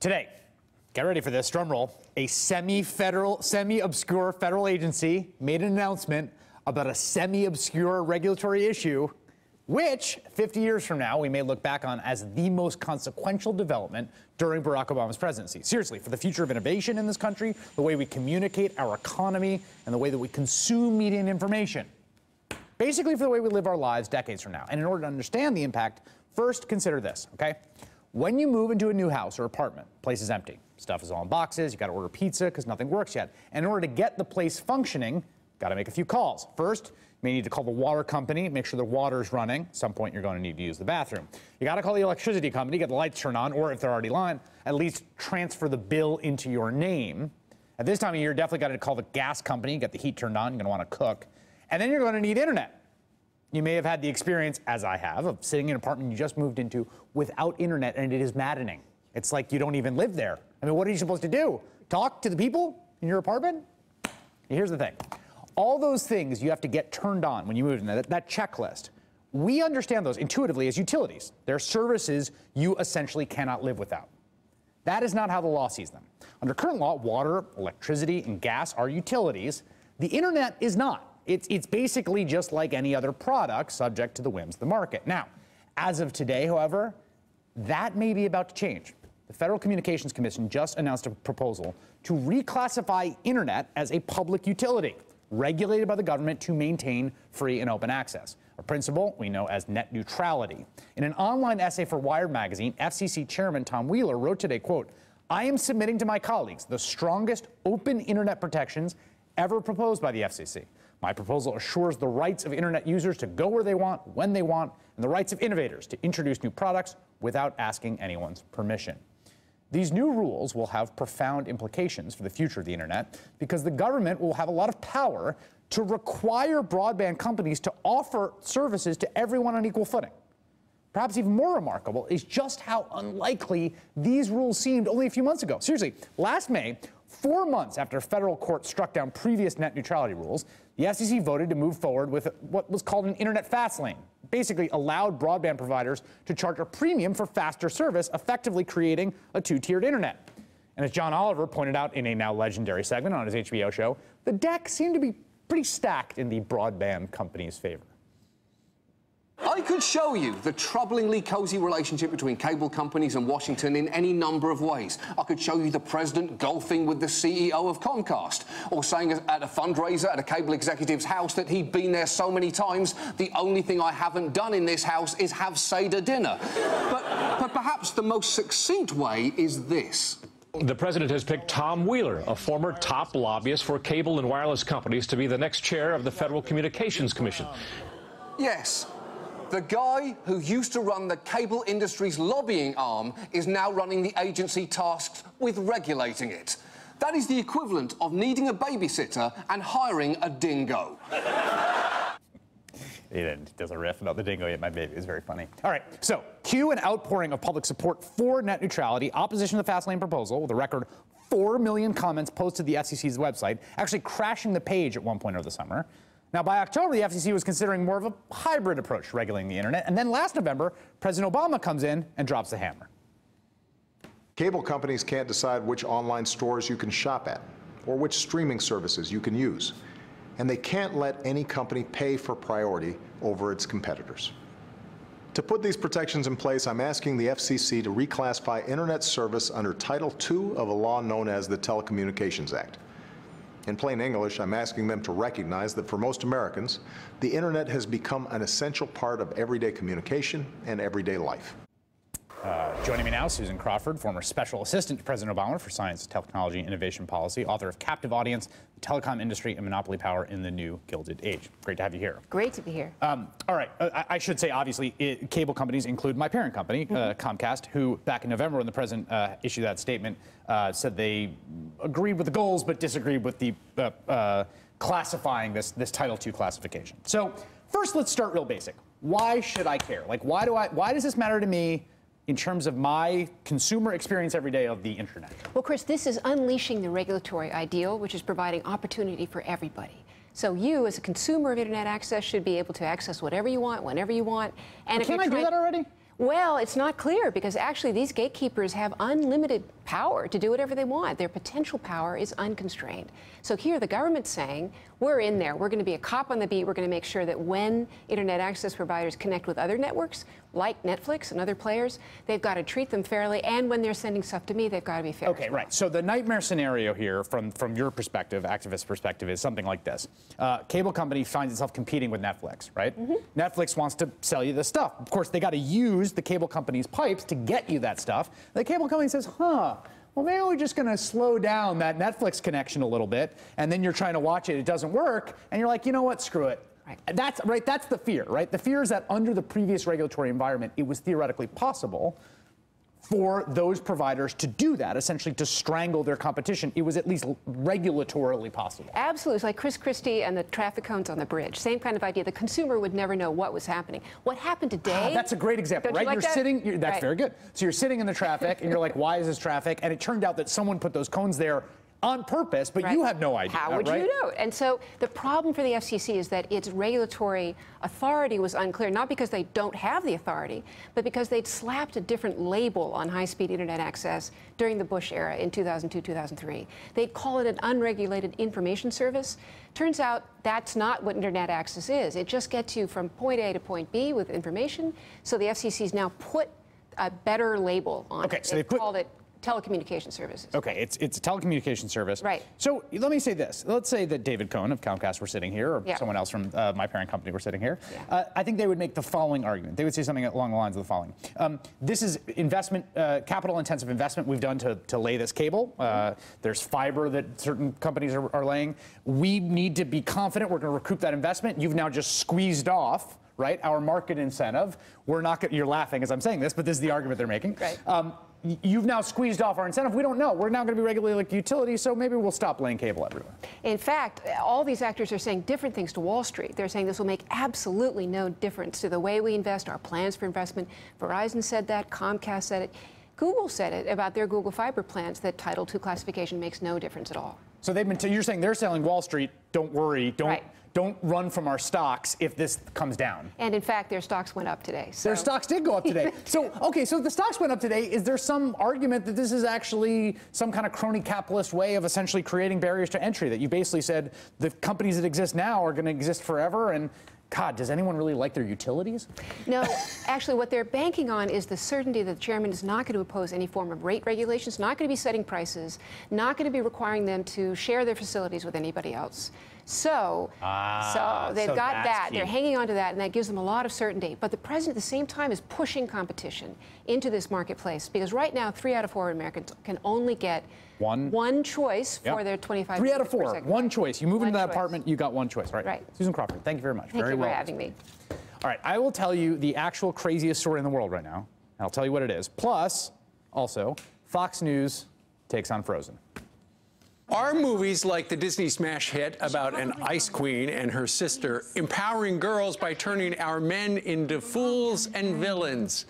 Today, get ready for this, drum roll, a semi-obscure federal agency made an announcement about a semi-obscure regulatory issue, which 50 years from now, we may look back on as the most consequential development during Barack Obama's presidency. Seriously, for the future of innovation in this country, the way we communicate, our economy, and the way that we consume media and information. Basically, for the way we live our lives decades from now. And in order to understand the impact, first consider this, okay? When you move into a new house or apartment, place is empty. Stuff is all in boxes, you gotta order pizza because nothing works yet. And in order to get the place functioning, gotta make a few calls. First, you may need to call the water company, make sure the water's running. At some point, you're gonna need to use the bathroom. You gotta call the electricity company, get the lights turned on, or if they're already on, at least transfer the bill into your name. At this time of year, definitely gotta call the gas company, get the heat turned on, you're gonna wanna cook. And then you're gonna need internet. You may have had the experience, as I have, of sitting in an apartment you just moved into without internet, and it is maddening. It's like you don't even live there. I mean, what are you supposed to do? Talk to the people in your apartment? Here's the thing. All those things you have to get turned on when you move in, that checklist, we understand those intuitively as utilities. They're services you essentially cannot live without. That is not how the law sees them. Under current law, water, electricity, and gas are utilities. The internet is not. It's basically just like any other product subject to the whims of the market. Now, as of today, however, that may be about to change. The Federal Communications Commission just announced a proposal to reclassify internet as a public utility, regulated by the government to maintain free and open access. A principle we know as net neutrality. In an online essay for Wired magazine, FCC Chairman Tom Wheeler wrote today, quote, "I am submitting to my colleagues the strongest open internet protections ever proposed by the FCC. My proposal assures the rights of internet users to go where they want, when they want, and the rights of innovators to introduce new products without asking anyone's permission." These new rules will have profound implications for the future of the internet because the government will have a lot of power to require broadband companies to offer services to everyone on equal footing. Perhaps even more remarkable is just how unlikely these rules seemed only a few months ago. Seriously, last May, 4 months after a federal court struck down previous net neutrality rules, the FCC voted to move forward with what was called an internet fast lane. Basically allowed broadband providers to charge a premium for faster service, effectively creating a two-tiered internet. And as John Oliver pointed out in a now legendary segment on his HBO show, the deck seemed to be pretty stacked in the broadband company's favor. I could show you the troublingly cozy relationship between cable companies and Washington in any number of ways. I could show you the president golfing with the CEO of Comcast, or saying at a fundraiser at a cable executive's house that he'd been there so many times, the only thing I haven't done in this house is have Seder dinner. But perhaps the most succinct way is this. The president has picked Tom Wheeler, a former top lobbyist for cable and wireless companies, to be the next chair of the Federal Communications Commission. Yes. The guy who used to run the cable industry's lobbying arm is now running the agency tasked with regulating it. That is the equivalent of needing a babysitter and hiring a dingo. He does a riff about the dingo, yet my baby is very funny. All right, so cue an outpouring of public support for net neutrality, opposition to the fast lane proposal, with a record 4 million comments posted to the FCC's website, actually crashing the page at one point over the summer. Now, by October, the FCC was considering more of a hybrid approach to regulating the internet. And then last November, President Obama comes in and drops the hammer. Cable companies can't decide which online stores you can shop at or which streaming services you can use. And they can't let any company pay for priority over its competitors. To put these protections in place, I'm asking the FCC to reclassify internet service under Title II of a law known as the Telecommunications Act. In plain English, I'm asking them to recognize that for most Americans, the internet has become an essential part of everyday communication and everyday life. Joining me now, Susan Crawford, former Special Assistant to President Obama for Science, Technology, and Innovation Policy, author of Captive Audience, the Telecom Industry and Monopoly Power in the New Gilded Age. Great to have you here. Great to be here. All right, I should say, obviously, cable companies include my parent company, Comcast, who back in November when the president issued that statement, said they agreed with the goals but disagreed with the classifying this Title II classification. So first, let's start real basic. Why should I care? Like, why does this matter to me in terms of my consumer experience every day of the internet? Well, Chris, this is unleashing the regulatory ideal, which is providing opportunity for everybody. So you, as a consumer of internet access, should be able to access whatever you want, whenever you want. And can't I do that already? Well, it's not clear because actually these gatekeepers have unlimited power to do whatever they want. Their potential power is unconstrained. So here the government's saying, we're in there. We're going to be a cop on the beat. We're going to make sure that when internet access providers connect with other networks, like Netflix and other players, they've got to treat them fairly. And when they're sending stuff to me, they've got to be fair. Okay, right. So the nightmare scenario here, from your perspective, activist perspective, is something like this. Cable company finds itself competing with Netflix, right? Netflix wants to sell you this stuff. Of course, they got to use the cable company's pipes to get you that stuff. The cable company says, well, maybe we're just going to slow down that Netflix connection a little bit, and then you're trying to watch it, it doesn't work, and you're like, you know what, screw it. Right. That's the fear, right? The fear is that under the previous regulatory environment, it was theoretically possible for those providers to do that, essentially to strangle their competition. It was at least regulatorily possible. Absolutely. It's like Chris Christie and the traffic cones on the bridge. Same kind of idea. The consumer would never know what was happening. What happened today? That's a great example, right? You're sitting, that's very good. So you're sitting in the traffic and you're like, why is this traffic? And it turned out that someone put those cones there on purpose, but you have no idea. How would you know? And so the problem for the FCC is that its regulatory authority was unclear, not because they don't have the authority, but because they'd slapped a different label on high-speed internet access during the Bush era in 2002, 2003. They'd call it an unregulated information service. Turns out that's not what internet access is. It just gets you from point A to point B with information. So the FCC's now put a better label on it. So they called it telecommunication services. Okay, it's a telecommunication service. Right. So let me say this. Let's say that David Cohn of Comcast were sitting here, or someone else from my parent company were sitting here. I think they would make the following argument. They would say something along the lines of the following. This is investment, capital-intensive investment we've done to lay this cable. There's fiber that certain companies are laying. We need to be confident we're going to recoup that investment. You've now just squeezed off, right, our market incentive. We're not going. You're laughing as I'm saying this, but this is the argument they're making. Right. You've now squeezed off our incentive. We don't know. We're now going to be regulated like utilities, so maybe we'll stop laying cable everywhere. In fact, all these actors are saying different things to Wall Street. They're saying this will make absolutely no difference to the way we invest, our plans for investment. Verizon said that. Comcast said it. Google said it about their Google Fiber plans, that Title II classification makes no difference at all. So they've been. You're saying they're telling Wall Street, don't worry, don't run from our stocks if this comes down. And in fact, their stocks went up today. So. Their stocks did go up today. So the stocks went up today. Is there some argument that this is actually some kind of crony capitalist way of essentially creating barriers to entry? That you basically said the companies that exist now are going to exist forever, and God, does anyone really like their utilities? No, actually, what they're banking on is the certainty that the chairman is not going to impose any form of rate regulations, not going to be setting prices, not going to be requiring them to share their facilities with anybody else. So they've got that. Key. They're hanging on to that, and that gives them a lot of certainty. But the president, at the same time, is pushing competition into this marketplace because right now, 3 out of 4 Americans can only get one choice for their 25. 3 out of 4, one choice. You move into that apartment, you got one choice, right? Right. Susan Crawford, thank you very much. Thank you for having me. All right, I will tell you the actual craziest story in the world right now. I'll tell you what it is. Plus, also, Fox News takes on Frozen. Are movies like the Disney smash hit about an ice queen and her sister empowering girls by turning our men into fools and villains?